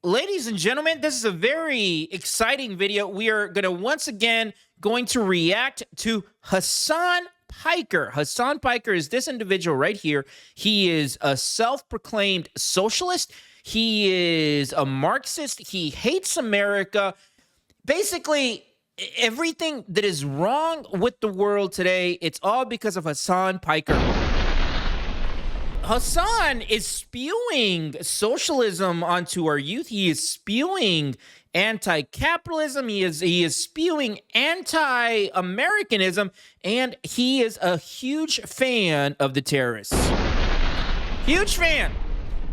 ladies and gentlemen, this is a very exciting video. We are going to once again react to Hasan Piker. Hasan Piker is this individual right here. He is a self-proclaimed socialist. He is a Marxist. He hates America. Basically, everything that is wrong with the world today, it's all because of Hasan Piker. Hasan is spewing socialism onto our youth. He is spewing anti-capitalism. He is spewing anti-Americanism, and he is a huge fan of the terrorists. Huge fan.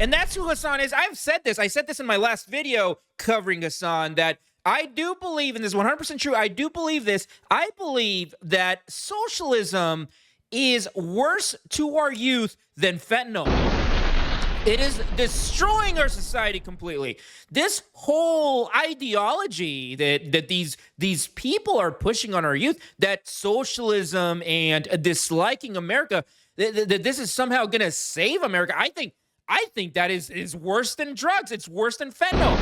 And that's who Hasan is. I've said this. I said this in my last video covering Hasan, that I do believe, and this is 100% true, I do believe this. I believe that socialism is worse to our youth than fentanyl. It is destroying our society completely. This whole ideology that these people are pushing on our youth, that socialism and disliking America, that this is somehow going to save America, I think that is worse than drugs. It's worse than fentanyl.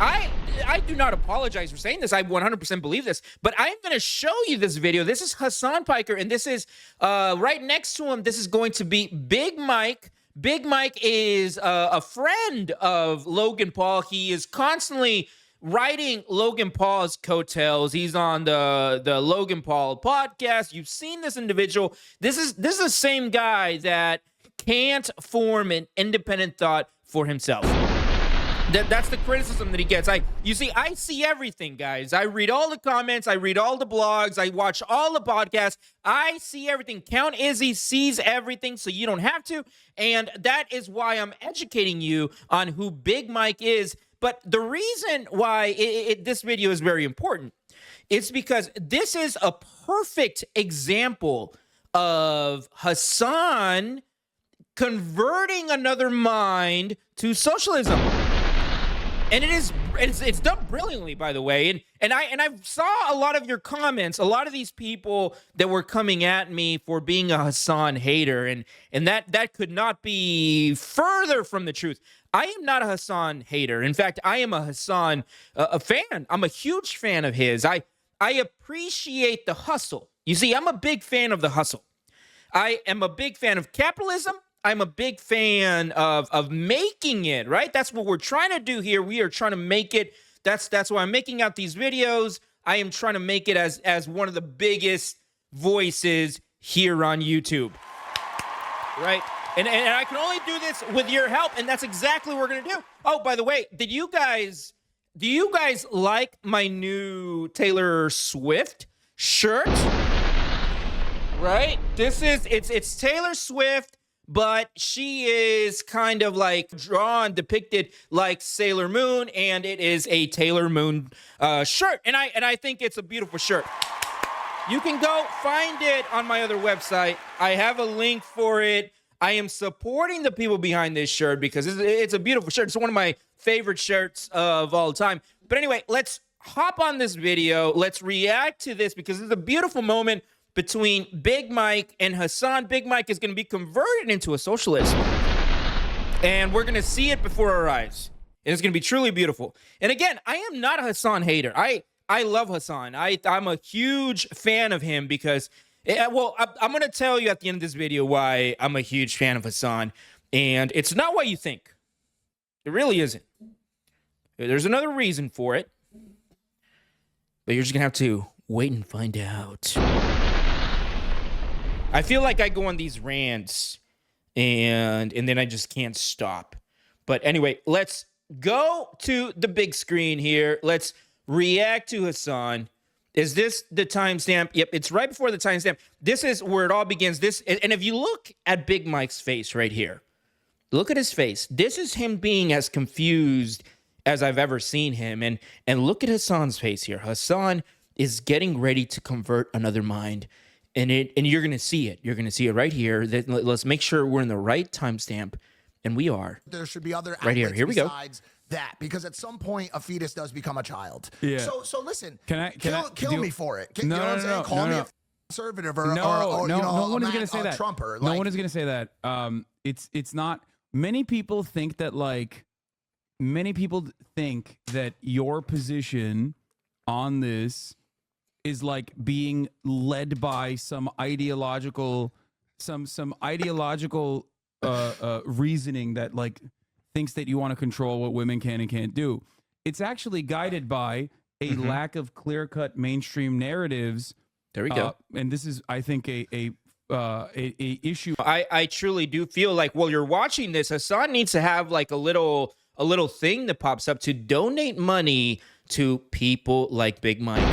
I do not apologize for saying this. I 100% believe this, but I'm going to show you this video. This is Hasan Piker, and this is right next to him. This is going to be Big Mike. Big Mike is a friend of Logan Paul. He is constantly riding Logan Paul's coattails. He's on the Logan Paul podcast. You've seen this individual. This is the same guy that can't form an independent thought for himself. That's the criticism that he gets. You see, I see everything, guys. I read all the comments. I read all the blogs. I watch all the podcasts. I see everything. Countizzee sees everything, so you don't have to. And that is why I'm educating you on who Big Mike is. But the reason why this video is very important is because this is a perfect example of Hasan converting another mind to socialism. And it's done brilliantly, by the way. And I saw a lot of your comments, a lot of these people that were coming at me for being a Hasan hater, and that could not be further from the truth. I am not a Hasan hater. In fact, I am a Hasan a fan. I'm a huge fan of his. I appreciate the hustle. You see, I'm a big fan of the hustle. I am a big fan of capitalism. I'm a big fan of making it, right? That's what we're trying to do here. We are trying to make it. That's why I'm making out these videos. I am trying to make it as one of the biggest voices here on YouTube, right? And I can only do this with your help, and that's exactly what we're gonna do. Oh, by the way, do you guys like my new Taylor Swift shirt? Right? It's Taylor Swift, but she is kind of like depicted like Sailor Moon, and it is a Taylor Moon shirt. And I think it's a beautiful shirt. You can go find it on my other website. I have a link for it. I am supporting the people behind this shirt because it's a beautiful shirt. It's one of my favorite shirts of all time. But anyway, let's hop on this video. Let's react to this because it's a beautiful moment between Big Mike and Hasan. Big Mike is going to be converted into a socialist, and we're going to see it before our eyes, and it's going to be truly beautiful. And again, I am not a Hasan hater. I love Hasan. I'm a huge fan of him because, well, I'm going to tell you at the end of this video why I'm a huge fan of Hasan, and it's not what you think. It really isn't. There's another reason for it, but you're just going to have to wait and find out. I feel like I go on these rants and then I just can't stop. But anyway, let's go to the big screen here. Let's react to Hasan. Is this the timestamp? Yep, it's right before the timestamp. This is where it all begins. And if you look at Big Mike's face right here, look at his face. This is him being as confused as I've ever seen him. And look at Hasan's face here. Hasan is getting ready to convert another mind. And you're going to see it. You're going to see it right here. Let's make sure we're in the right timestamp. And we are. There should be other right here. Here we go. Besides that, because at some point a fetus does become a child. Yeah. So listen. Kill me for it. No, you know what I'm saying? Call me a conservative or you know, no one is going to say that. Trumper. No one is going to say that. It's not. Many people think that like many people think that your position on this is like being led by some ideological reasoning that like thinks that you want to control what women can and can't do. It's actually guided by a lack of clear-cut mainstream narratives. There we go. And this is, I think, a issue. I truly do feel like while you're watching this, Hassan needs to have like a little thing that pops up to donate money to people like Big Mike.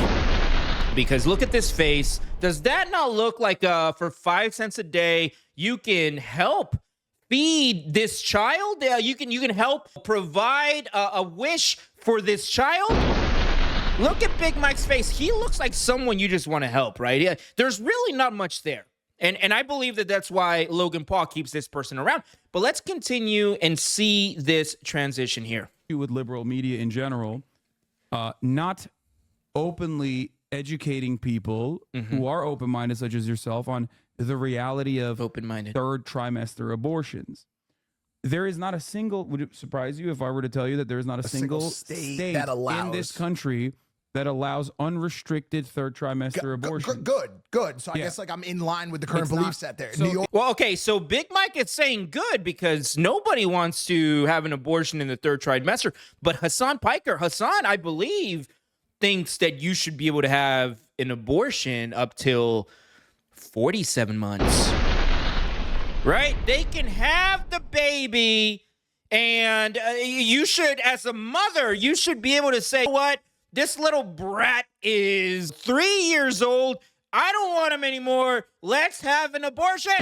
Because look at this face. Does that not look like for 5 cents a day you can help feed this child? You can help provide a wish for this child. Look at Big Mike's face. He looks like someone you just want to help, right? Yeah, there's really not much there. And I believe that that's why Logan Paul keeps this person around. But let's continue and see this transition here. With liberal media in general, not openly educating people who are open-minded, such as yourself, on the reality of open-minded third trimester abortions. There is not a single, would it surprise you if I were to tell you that there is not a single state that allows in this country that allows unrestricted third trimester abortion? Good. So I guess like I'm in line with the current belief set there. New York. Well, okay, so Big Mike is saying good because nobody wants to have an abortion in the third trimester. But Hassan Piker, I believe, thinks that you should be able to have an abortion up till 47 months. Right? They can have the baby, and you should, as a mother, you should be able to say, what? This little brat is 3 years old. I don't want him anymore. Let's have an abortion.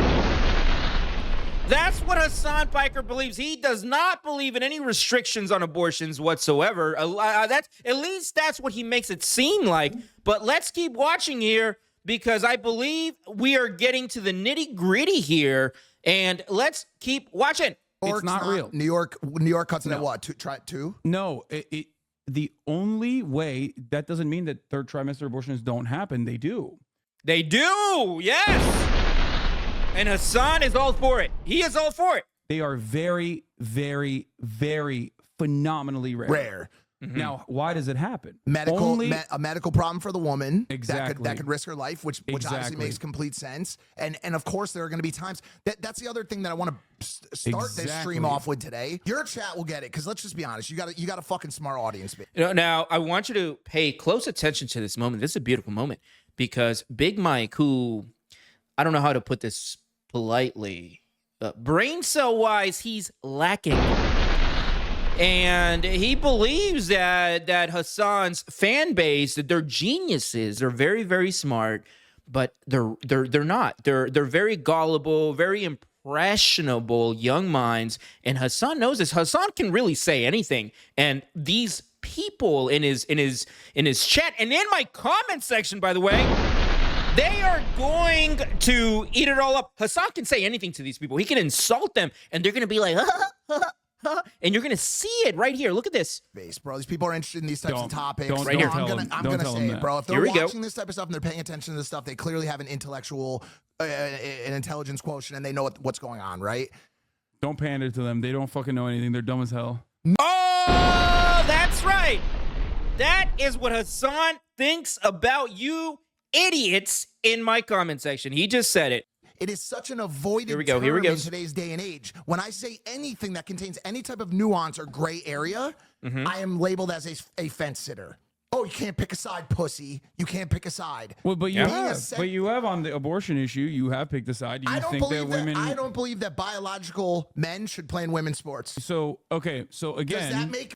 That's what Hassan Piker believes. He does not believe in any restrictions on abortions whatsoever. At least that's what he makes it seem like. But let's keep watching here because I believe we are getting to the nitty-gritty here. And let's keep watching. It's not real. New York cuts it at what? Two? No, the only way, that doesn't mean that third trimester abortions don't happen. They do. They do, yes. And Hassan is all for it. He is all for it. They are very, very, very phenomenally rare. Now, why does it happen? A medical problem for the woman. Exactly. That could risk her life, which obviously makes complete sense. And of course, there are going to be times that's the other thing that I want to start this stream off with today. Your chat will get it because let's just be honest. You got a fucking smart audience. Now, I want you to pay close attention to this moment. This is a beautiful moment because Big Mike, who I don't know how to put this politely, brain cell wise, he's lacking. And he believes that Hassan's fan base, that they're geniuses, they're very, very smart, but they're not. They're very gullible, very impressionable young minds. And Hassan knows this. Hassan can really say anything. And these people in his chat and in my comment section, by the way, they are going to eat it all up. Hassan can say anything to these people. He can insult them, and they're going to be like, and you're going to see it right here. Look at this. Bro, these people are interested in these types of topics. Right here. I'm going to say it, bro. If they're watching this type of stuff and they're paying attention to this stuff, they clearly have an intellectual, an intelligence quotient, and they know what's going on, right? Don't pander to them. They don't fucking know anything. They're dumb as hell. Oh, that's right. That is what Hassan thinks about you idiots in my comment section. He just said it. It is such an avoided term in today's day and age. When I say anything that contains any type of nuance or gray area, I am labeled as a fence sitter. Oh, you can't pick a side, pussy. You can't pick a side. Well, but you have on the abortion issue. You have picked a side. I don't believe that biological men should play in women's sports. So again, does that make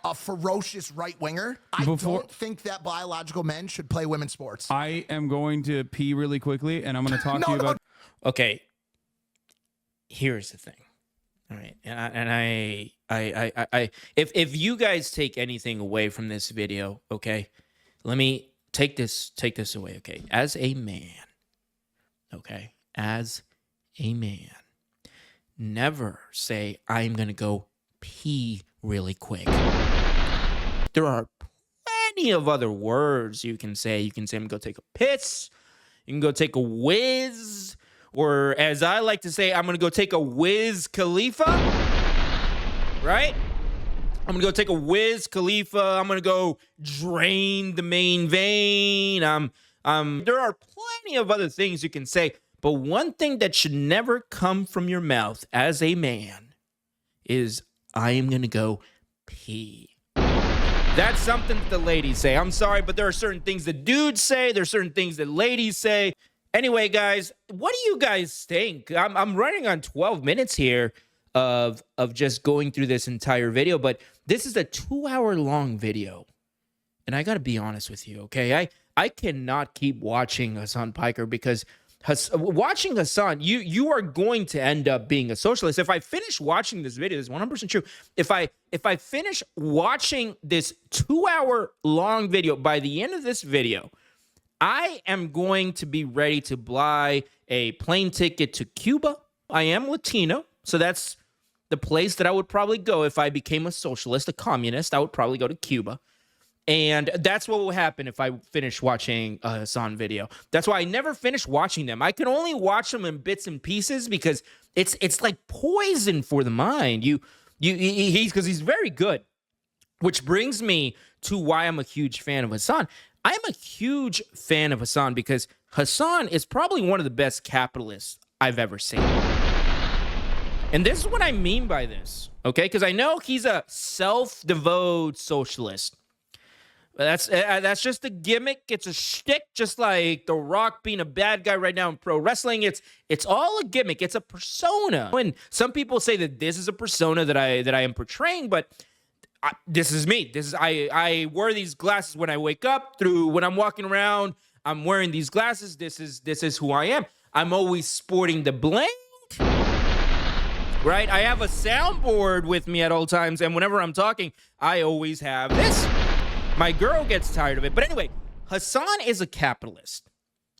a ferocious right winger? I don't think that biological men should play women's sports. I am going to pee really quickly, and I'm going to talk to you about. Okay, here's the thing. All right, if you guys take anything away from this video, okay, let me take this away. Okay, as a man, never say I'm going to go pee really quick. There are plenty of other words you can say. You can say I'm gonna go take a piss. You can go take a whiz. Or as I like to say, I'm gonna go take a Wiz Khalifa. Right? I'm gonna go take a Wiz Khalifa. I'm gonna go drain the main vein. There are plenty of other things you can say, but one thing that should never come from your mouth as a man is, I am gonna go pee. That's something that the ladies say. I'm sorry, but there are certain things that dudes say. There's certain things that ladies say. Anyway, guys, what do you guys think? I'm running on 12 minutes here of just going through this entire video, but this is a 2-hour-long video. And I got to be honest with you, okay? I cannot keep watching Hassan Piker because watching Hassan, you are going to end up being a socialist. If I finish watching this video, this is 100% true. If I finish watching this 2-hour-long video, by the end of this video, I am going to be ready to buy a plane ticket to Cuba. I am Latino, so that's the place that I would probably go if I became a socialist, a communist. I would probably go to Cuba. And that's what will happen if I finish watching a Hassan video. That's why I never finish watching them. I can only watch them in bits and pieces because it's like poison for the mind. He's very good. Which brings me to why I'm a huge fan of Hassan. I'm a huge fan of Hassan because Hassan is probably one of the best capitalists I've ever seen. And this is what I mean by this, okay? Because I know he's a self-devoted socialist. That's just a gimmick. It's a shtick, just like The Rock being a bad guy right now in pro wrestling. It's all a gimmick. It's a persona. And some people say that this is a persona that I am portraying, but this is me. I wear these glasses when I wake up. When I'm walking around, I'm wearing these glasses. This is who I am. I'm always sporting the bling. Right? I have a soundboard with me at all times, and whenever I'm talking, I always have this. My girl gets tired of it. But anyway, Hassan is a capitalist,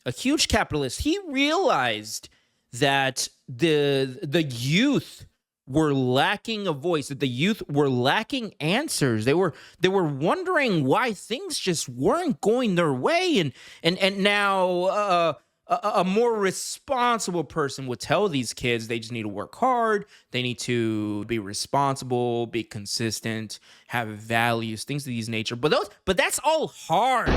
a huge capitalist. He realized that the youth were lacking a voice, that the youth were lacking answers. They were wondering why things just weren't going their way. And now a more responsible person would tell these kids they just need to work hard. They need to be responsible, be consistent, have values, things of these nature. But that's all hard.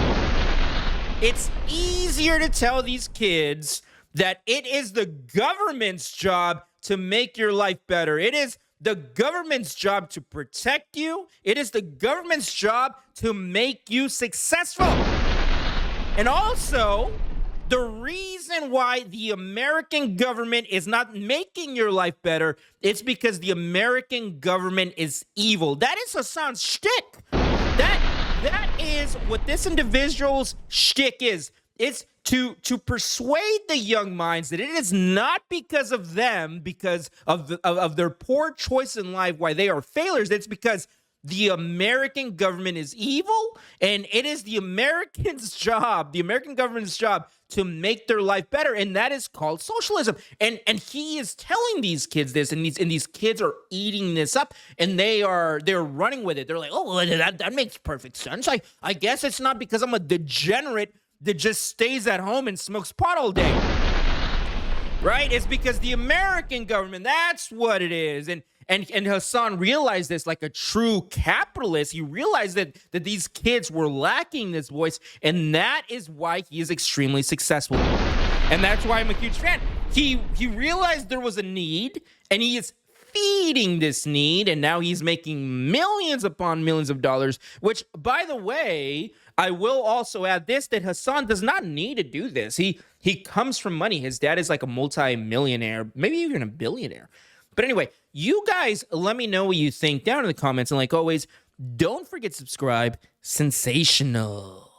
It's easier to tell these kids that it is the government's job to make your life better. It is the government's job to protect you. It is the government's job to make you successful. And also, the reason why the American government is not making your life better, it's because the American government is evil. That is Hassan's shtick. That is what this individual's shtick is. It's to persuade the young minds that it is not because of them, because of their poor choice in life, why they are failures. It's because the American government is evil, and it is the American government's job to make their life better, and that is called socialism. And he is telling these kids this, and these kids are eating this up, and they're running with it. They're like, oh, well, that makes perfect sense. I guess it's not because I'm a degenerate that just stays at home and smokes pot all day. Right? It's because the American government, that's what it is. And Hassan realized this like a true capitalist. He realized that these kids were lacking this voice, and that is why he is extremely successful. And that's why I'm a huge fan. He realized there was a need, and he is feeding this need, and now he's making millions upon millions of dollars, which, by the way, I will also add this, that Hassan does not need to do this. He comes from money. His dad is like a multi-millionaire, maybe even a billionaire. But anyway, you guys let me know what you think down in the comments. And like always, don't forget to subscribe. Sensational.